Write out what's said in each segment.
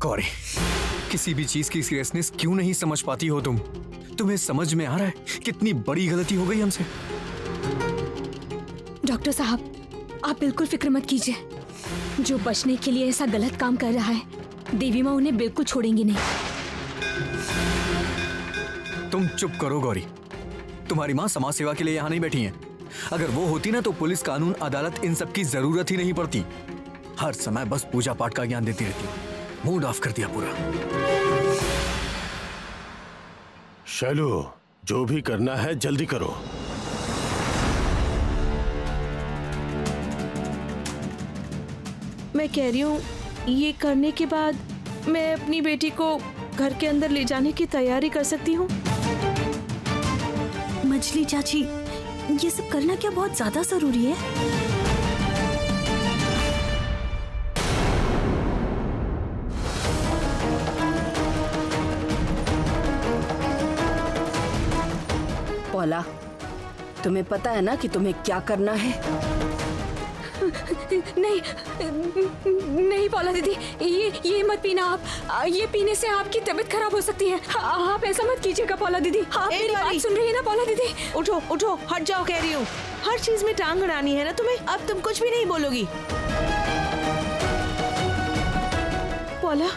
गौरी, किसी भी चीज की सीरियसनेस क्यों नहीं समझ पाती हो तुम? तुम्हें समझ में आ रहा है कितनी बड़ी गलती हो गई हमसे? डॉक्टर साहब, आप बिल्कुल फिक्र मत कीजिए। जो बचने के लिए ऐसा गलत काम कर रहा है, देवी माँ उन्हें बिल्कुल छोड़ेंगी नहीं। तुम चुप करो गौरी। तुम्हारी माँ समाज सेवा के लिए यहाँ नहीं बैठी हैं। अगर वो होती ना तो पुलिस, कानून, अदालत, इन सब की जरूरत ही नहीं पड़ती। हर समय बस पूजा पाठ का ज्ञान देती रहती। मूड ऑफ कर दिया पूरा। शैलू, जो भी करना है जल्दी करो। मैं कह रही हूँ, ये करने के बाद मैं अपनी बेटी को घर के अंदर ले जाने की तैयारी कर सकती हूँ। मछली चाची, ये सब करना क्या बहुत ज्यादा जरूरी है? पौला, तुम्हें पता है ना कि तुम्हें क्या करना है? नहीं नहीं पौला दीदी, ये मत पीना आप। ये पीने से आपकी तबीयत खराब हो सकती है। आप ऐसा मत कीजिएगा पौला दीदी। आप मेरी बात सुन रही है ना पौला दीदी? उठो उठो, हट जाओ कह रही हूँ। हर चीज में टांग अड़ानी है ना तुम्हें? अब तुम कुछ भी नहीं बोलोगी। पौला,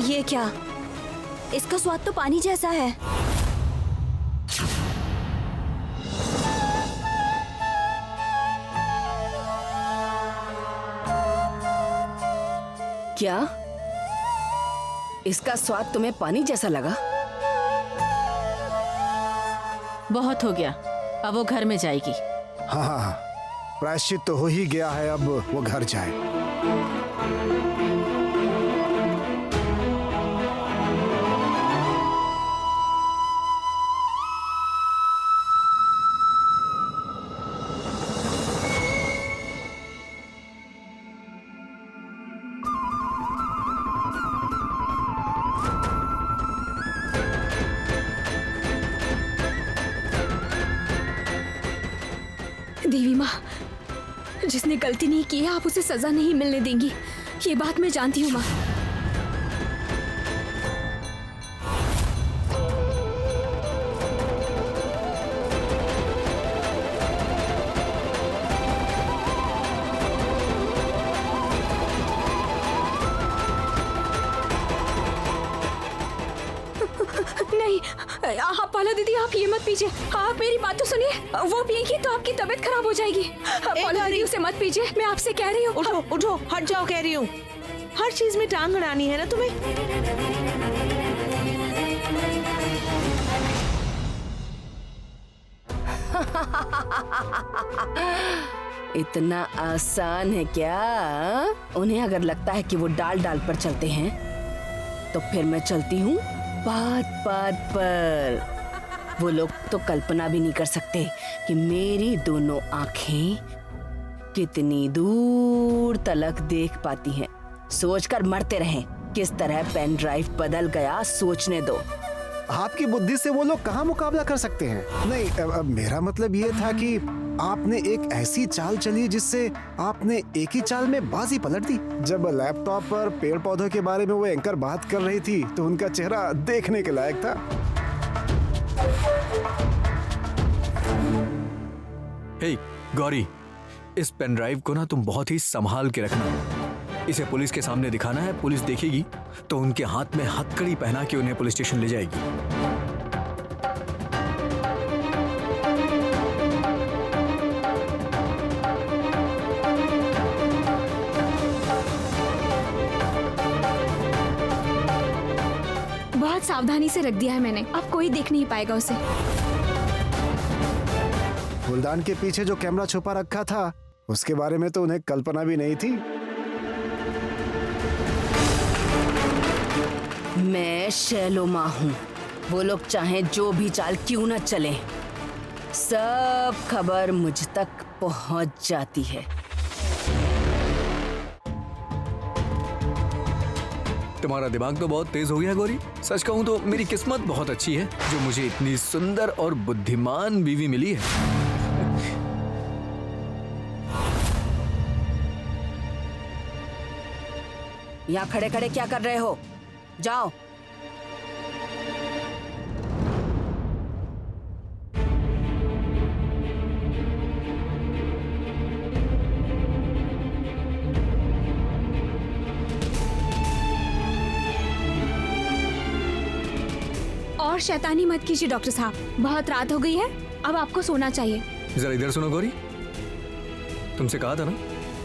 ये क्या? इसका स्वाद तो पानी जैसा है। क्या इसका स्वाद तुम्हें पानी जैसा लगा? बहुत हो गया, अब वो घर में जाएगी। हाँ हाँ हाँ, प्रायश्चित तो हो ही गया है, अब वो घर जाए। देवी माँ, जिसने गलती नहीं की है आप उसे सजा नहीं मिलने देंगी। ये बात मैं जानती हूँ माँ। नहीं, आप पौला दीदी, आप ये मत पीजिए। आप मेरी बात तो सुनिए। वो पिएगी तो आपकी तबीयत खराब हो जाएगी। पौला दीदी, उसे मत पीजिए, मैं आपसे कह रही हूँ। उठो उठो, हट जाओ कह रही हूँ। हर चीज में टांग अड़ानी है ना तुम्हें? इतना आसान है क्या? उन्हें अगर लगता है कि वो डाल डाल पर चलते हैं तो फिर मैं चलती हूँ बात बात पर। वो लोग तो कल्पना भी नहीं कर सकते कि मेरी दोनों आंखें कितनी दूर तलक देख पाती हैं। सोचकर मरते रहें किस तरह पेन ड्राइव बदल गया, सोचने दो। आपकी बुद्धि से वो लोग कहाँ मुकाबला कर सकते हैं? नहीं, अब मेरा मतलब ये था कि आपने एक ऐसी चाल चली जिससे आपने एक ही चाल में बाजी पलट दी। जब लैपटॉप पर पेड़ पौधों के बारे में वो एंकर बात कर रही थी तो उनका चेहरा देखने के लायक था। हे गौरी, इस पेन ड्राइव को ना तुम बहुत ही संभाल के रखना। इसे पुलिस के सामने दिखाना है, पुलिस देखेगी तो उनके हाथ में हथकड़ी पहना के उन्हें पुलिस स्टेशन ले जाएगी। बहुत सावधानी से रख दिया है मैंने, अब कोई देख नहीं पाएगा उसे। फूलदान के पीछे जो कैमरा छुपा रखा था उसके बारे में तो उन्हें कल्पना भी नहीं थी। मैं शैलो माँ हूँ। वो लोग चाहें जो भी चाल क्यों न चले, सब खबर मुझ तक पहुँच जाती है। तुम्हारा दिमाग तो बहुत तेज हो गया गौरी। सच कहूँ तो मेरी किस्मत बहुत अच्छी है जो मुझे इतनी सुंदर और बुद्धिमान बीवी मिली है। यहाँ खड़े खड़े क्या कर रहे हो? जाओ। और शैतानी मत कीजिए डॉक्टर साहब, बहुत रात हो गई है, अब आपको सोना चाहिए। जरा इधर सुनो गौरी, तुमसे कहा था ना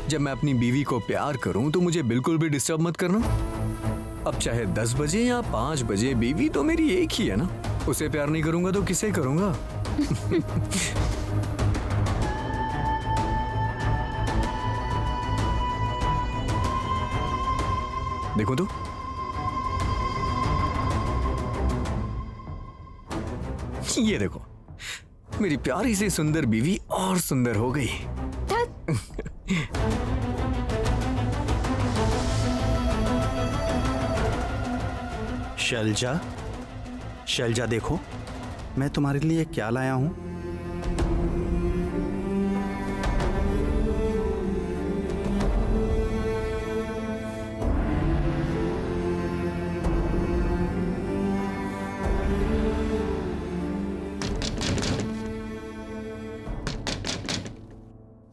जब मैं अपनी बीवी को प्यार करूं तो मुझे बिल्कुल भी डिस्टर्ब मत करना। अब चाहे 10 बजे या 5 बजे, बीवी तो मेरी एक ही है ना। उसे प्यार नहीं करूंगा तो किसे करूंगा? देखो तो, ये देखो, मेरी प्यारी सी सुंदर बीवी और सुंदर हो गई। शैलजा, शैलजा देखो, मैं तुम्हारे लिए क्या लाया हूं।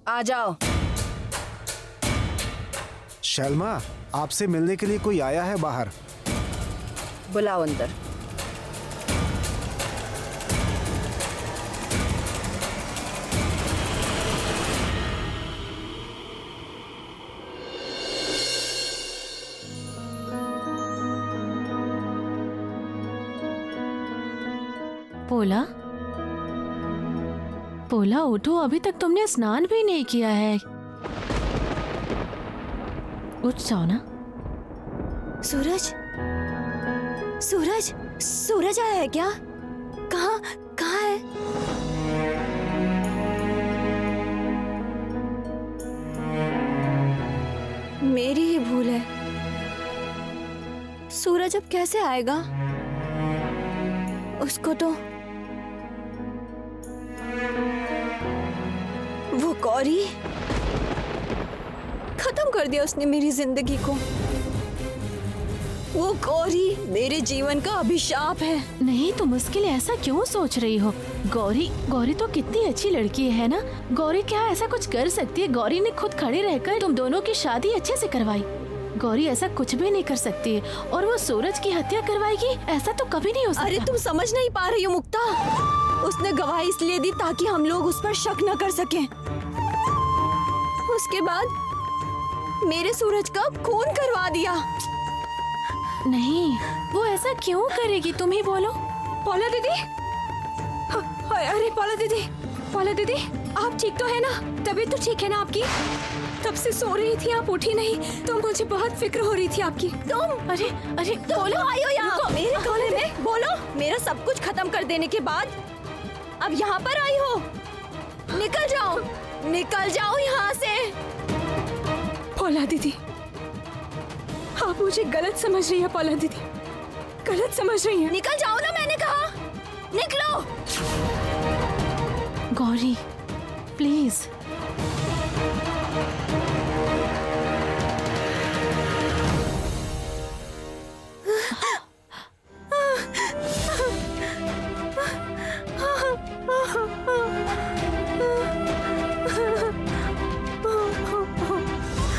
आ जाओ। शैलमा, आपसे मिलने के लिए कोई आया है बाहर। बुलाओ अंदर। पोला, पोला उठो, अभी तक तुमने स्नान भी नहीं किया है। उठ जाओ ना। सूरज, सूरज, सूरज आया है क्या? कहाँ कहाँ है? मेरी ही भूल है। सूरज अब कैसे आएगा? उसको तो वो गौरी खत्म कर दिया उसने मेरी जिंदगी को। वो गौरी मेरे जीवन का अभिशाप है। नहीं, तुम उसके लिए ऐसा क्यों सोच रही हो? गौरी, गौरी तो कितनी अच्छी लड़की है ना। गौरी क्या ऐसा कुछ कर सकती है? गौरी ने खुद खड़े रहकर तुम दोनों की शादी अच्छे से करवाई। गौरी ऐसा कुछ भी नहीं कर सकती है। और वो सूरज की हत्या करवाएगी, ऐसा तो कभी नहीं हो सकता। अरे तुम समझ नहीं पा रही हो मुक्ता। उसने गवाही इसलिए दी ताकि हम लोग उस पर शक न कर सकें। उसके बाद मेरे सूरज का खून करवा दिया। नहीं, वो ऐसा क्यों करेगी? तुम ही बोलो। पौला दीदी, अरे पौला दीदी, पौला दीदी, आप ठीक तो है ना? तबीयत तो ठीक है ना आपकी? तब से सो रही थी, आप उठी नहीं, तो मुझे बहुत फिक्र हो रही थी आपकी। तुम अरे अरे बोलो, आई हो यहाँ मेरे कमरे में। बोलो, मेरा सब कुछ खत्म कर देने के बाद अब यहाँ पर आई हो। निकल जाओ, निकल जाओ यहाँ से। पौला दीदी, आप मुझे गलत समझ रही है। पौला दीदी, गलत समझ रही है। निकल जाओ ना, मैंने कहा निकलो। गौरी प्लीज।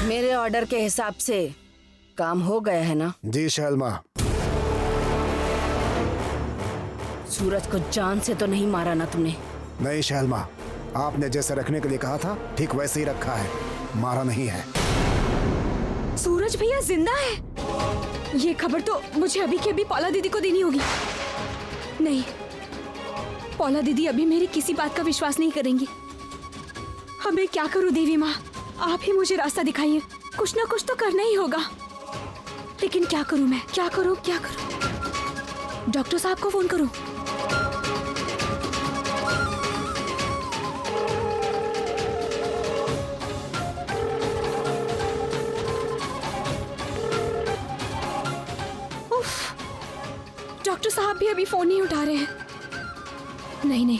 मेरे ऑर्डर के हिसाब से काम हो गया है ना? जी शैलमा। सूरज को जान से तो नहीं मारा ना तुमने? नहीं शैलमा, आपने जैसे रखने के लिए कहा था ठीक वैसे ही रखा है, मारा नहीं है। सूरज भैया जिंदा है? ये खबर तो मुझे अभी के अभी पौला दीदी को देनी होगी। नहीं, पौला दीदी अभी मेरी किसी बात का विश्वास नहीं करेंगी। अब मैं क्या करूं देवी माँ, आप ही मुझे रास्ता दिखाइए। कुछ ना कुछ तो करना ही होगा, लेकिन क्या करूं मैं, क्या करूं, क्या करूं? डॉक्टर साहब को फोन करूं? डॉक्टर साहब भी अभी फोन नहीं उठा रहे हैं। नहीं नहीं,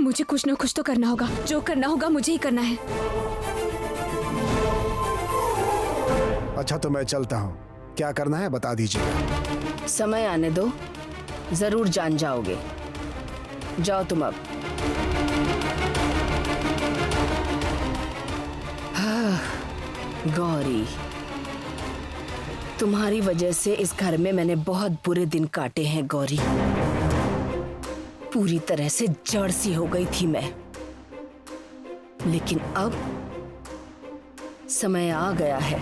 मुझे कुछ ना कुछ तो करना होगा। जो करना होगा मुझे ही करना है। अच्छा तो मैं चलता हूँ, क्या करना है बता दीजिए। समय आने दो, जरूर जान जाओगे। जाओ तुम अब। हाँ, गौरी, तुम्हारी वजह से इस घर में मैंने बहुत बुरे दिन काटे हैं गौरी। पूरी तरह से जड़ सी हो गई थी मैं, लेकिन अब समय आ गया है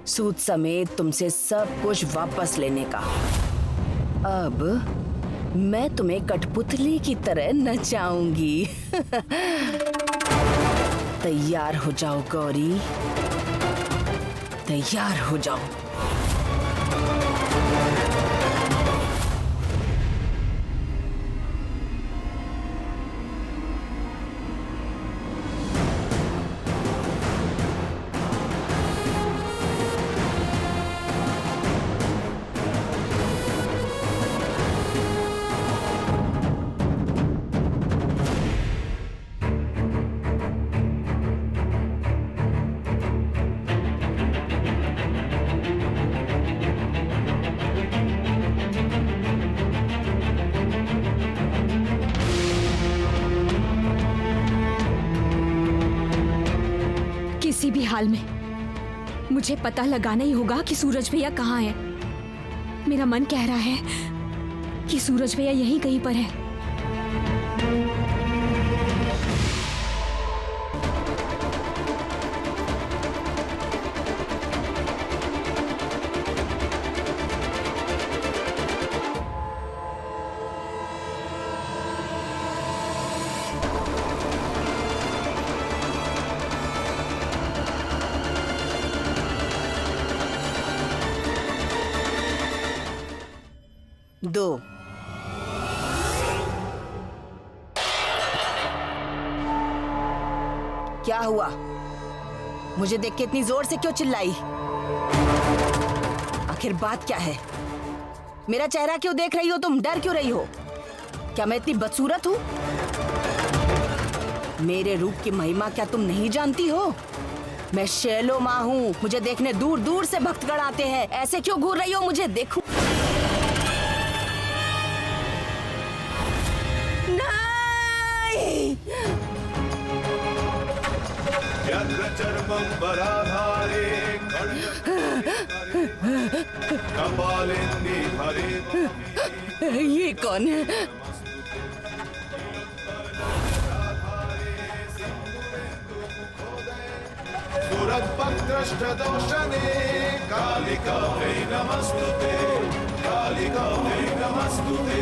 सूद समेत तुमसे सब कुछ वापस लेने का। अब मैं तुम्हें कठपुतली की तरह नचाऊंगी। तैयार हो जाओ गौरी, तैयार हो जाओ। किसी भी हाल में मुझे पता लगाना ही होगा कि सूरज भैया कहाँ हैं। मेरा मन कह रहा है कि सूरज भैया यहीं कहीं पर है। दो। क्या हुआ? मुझे देख के इतनी जोर से क्यों चिल्लाई? आखिर बात क्या है? मेरा चेहरा क्यों देख रही हो तुम? डर क्यों रही हो? क्या मैं इतनी बदसूरत हूँ? मेरे रूप की महिमा क्या तुम नहीं जानती हो? मैं शैलो माँ हूँ। मुझे देखने दूर दूर से भक्तगण आते हैं। ऐसे क्यों घूर रही हो? मुझे देखो। नहीं! ये कौन है? कालिका वै नमस्तुते, कालिका वै नमस्तुते।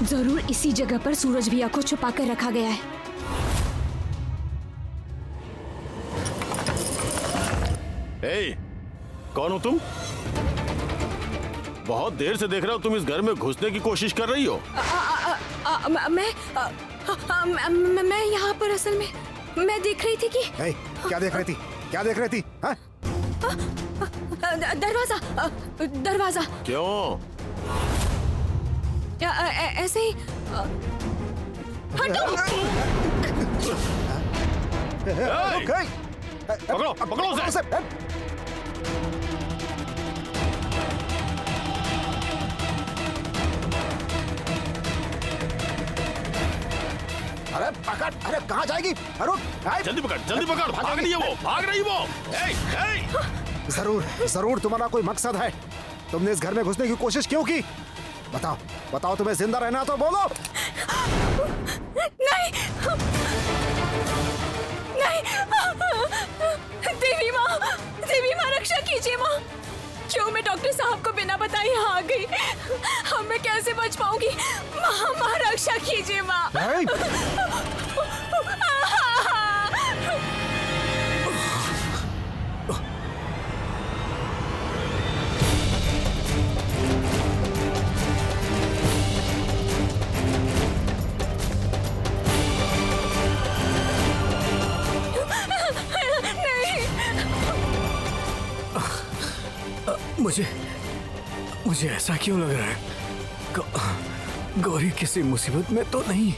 जरूर इसी जगह पर सूरज भैया को छुपा कर रखा गया है। ए, कौन हो तुम? बहुत देर से देख रहा हूँ तुम इस घर में घुसने की कोशिश कर रही हो। मैं यहाँ पर असल में मैं देख रही थी कि क्या देख रही थी? क्या देख रही थी? हाँ? दरवाजा, दरवाजा। क्यों? ऐसे ही। पकड़ो, पकड़ो उसे। अरे पकड़! अरे कहाँ जाएगी? अरुण! जल्दी पकड़, जल्दी पकड़! भाग रही है वो, भाग रही है वो। जरूर जरूर तुम्हारा कोई मकसद है। तुमने इस घर में घुसने की कोशिश क्यों की? बताओ बताओ, तुम्हें जिंदा रहना तो बोलो। नहीं नहीं, देवी माँ रक्षा कीजिए माँ। क्यों मैं डॉक्टर साहब को बिना बताए यहाँ आ गई? अब मैं कैसे बच पाऊंगी? माँ रक्षा कीजिए माँ। मुझे ऐसा क्यों लग रहा है? गौरी किसी मुसीबत में तो नहीं?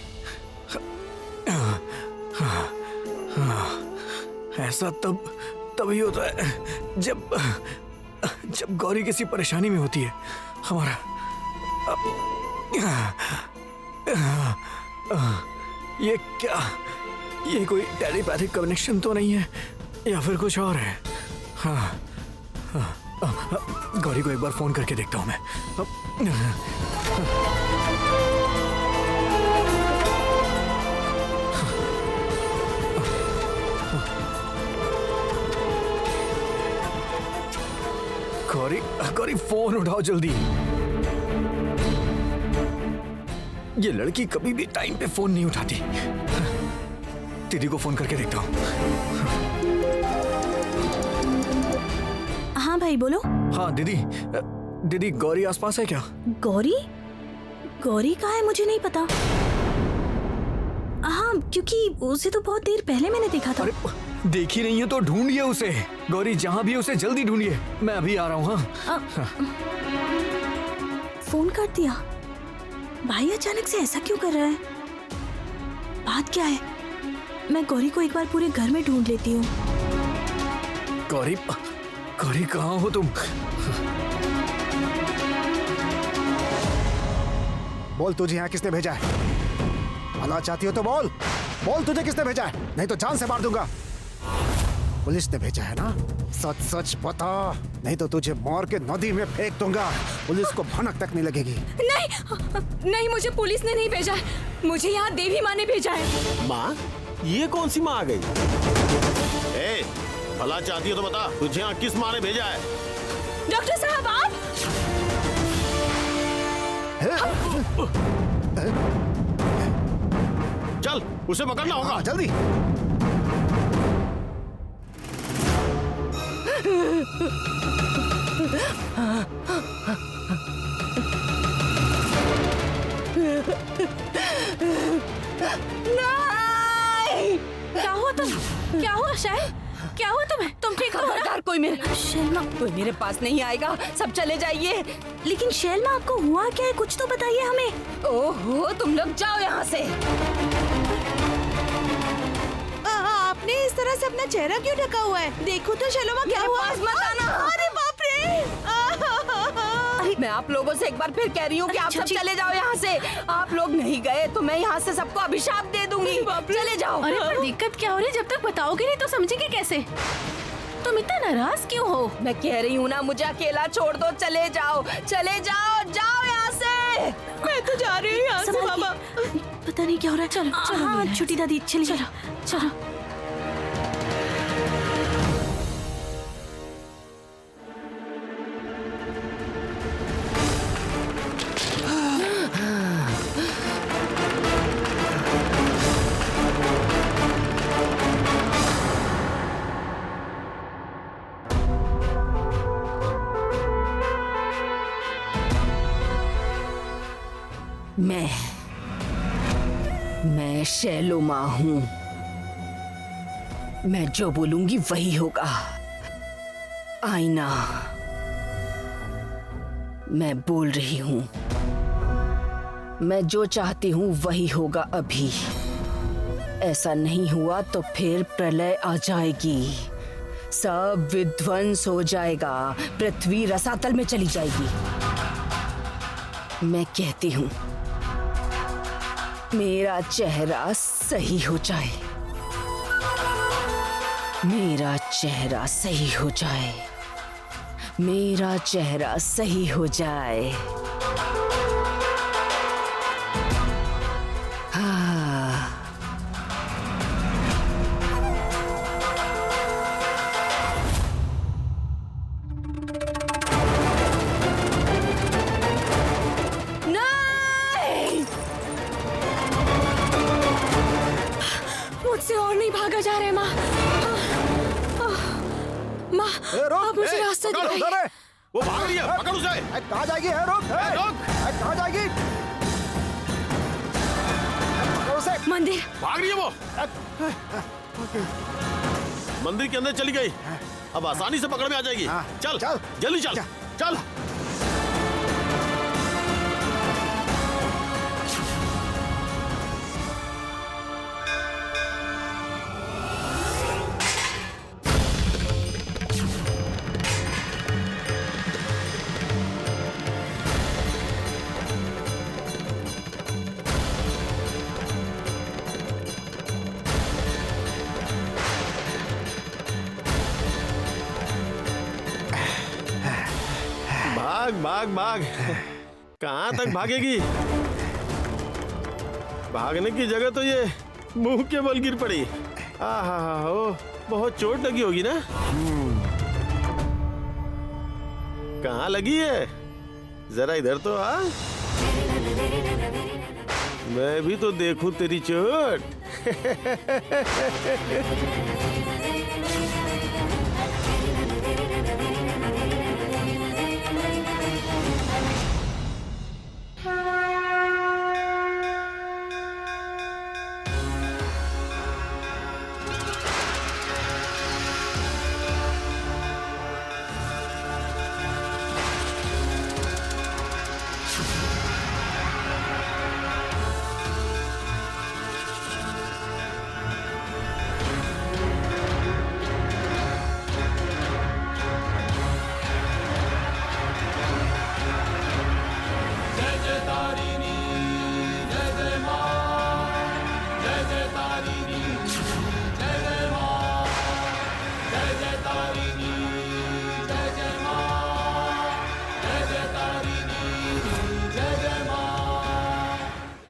ऐसा तभी होता है जब गौरी किसी परेशानी में होती है। हमारा ये क्या, ये कोई टेलीपैथिक कनेक्शन तो नहीं है या फिर कुछ और है? गौरी को एक बार फोन करके देखता हूं मैं। गौरी फोन उठाओ जल्दी। ये लड़की कभी भी टाइम पे फोन नहीं उठाती। दीदी को फोन करके देखता हूँ। हाँ भाई बोलो। हाँ दीदी गौरी आसपास है क्या? गौरी कहाँ है मुझे नहीं पता। हाँ क्योंकि उसे तो बहुत देर पहले मैंने देखा था। अरे देखी नहीं है तो ढूंढिए उसे। गौरी जहाँ भी है उसे जल्दी ढूंढिए। मैं अभी आ रहा हूँ। हाँ फोन कर दिया। भाई अचानक से ऐसा क्यों कर रहा है? बात क्या है? मैं गौरी को एक बार पूरे घर में ढूंढ लेती हूँ। गौरी कहाँ हो तुम? बोल तुझे यहाँ किसने भेजा है? भला चाहती हो तो बोल तुझे किसने भेजा है, नहीं तो जान से मार दूंगा। पुलिस ने भेजा है ना? सच बता, नहीं तो तुझे मार के नदी में फेंक दूंगा। पुलिस को भनक तक नहीं लगेगी। नहीं मुझे पुलिस ने नहीं भेजा है। मुझे यहाँ देवी माँ ने भेजा है। माँ? ये कौन सी माँ आ गई? ए, भला चाहती हो तो बता, तुझे यहाँ किस माँ ने भेजा है? डॉक्टर साहब आप? चल उसे पकड़ना होगा। हाँ, जल्दी। क्या हुआ शायद? क्या हुआ तुम्हें? तुम ठीक हो? खबरदार, कोई मेरे पास नहीं आएगा। सब चले जाइए। लेकिन शैलमा आपको हुआ क्या है? कुछ तो बताइए हमें। ओहो, तुम लोग जाओ यहाँ से। आपने इस तरह से अपना चेहरा क्यों ढका हुआ है? देखो तो शैलमा क्या हुआ? मत आना। अरे बाप रे! मैं आप लोगों से एक बार फिर कह रही हूँ कि आप सब चले जाओ यहाँ से। आप लोग नहीं गए तो मैं यहाँ से सबको अभिशाप दे दूंगी। चले जाओ। अरे पर दिक्कत क्या हो रही है? जब तक बताओगे नहीं तो समझेंगे कैसे? तुम इतना नाराज क्यों हो? मैं कह रही हूँ ना, मुझे अकेला छोड़ दो। चले जाओ जाओ यहाँ से। मैं तो जा रही हूँ यहाँ से बाबा। पता नहीं क्या हो रहा है। चलो हाँ, छोटी दादी चलिए। चलो। मैं शैलो माँ हूँ। मैं जो बोलूंगी वही होगा। आईना, मैं बोल रही हूँ। मैं जो चाहती हूँ वही होगा अभी। ऐसा नहीं हुआ तो फिर प्रलय आ जाएगी। सब विध्वंस हो जाएगा। पृथ्वी रसातल में चली जाएगी। मैं कहती हूँ मेरा चेहरा सही हो जाए। मेरा चेहरा सही हो जाए। मेरा चेहरा सही हो जाए। हाँ। नहीं, मुझसे और नहीं भागा जा रहा है माँ। माँ, आप मुझे रास्ता दिखाइए। वो भाग रही है, पकड़ उसे। कहाँ जाएगी? रोक! रोक! कहाँ जाएगी? पकड़ उसे! मंदिर। भाग रही है वो। मंदिर के अंदर चली गई। अब आसानी से पकड़ में आ जाएगी। चल चल। जल्दी चल चल। भाग भाग भाग। कहाँ तक भागेगी? भागने की जगह तो ये मुंह के बल गिर पड़ी। आहा, ओ बहुत चोट लगी होगी ना? कहाँ लगी है? जरा इधर तो आ। मैं भी तो देखूं तेरी चोट।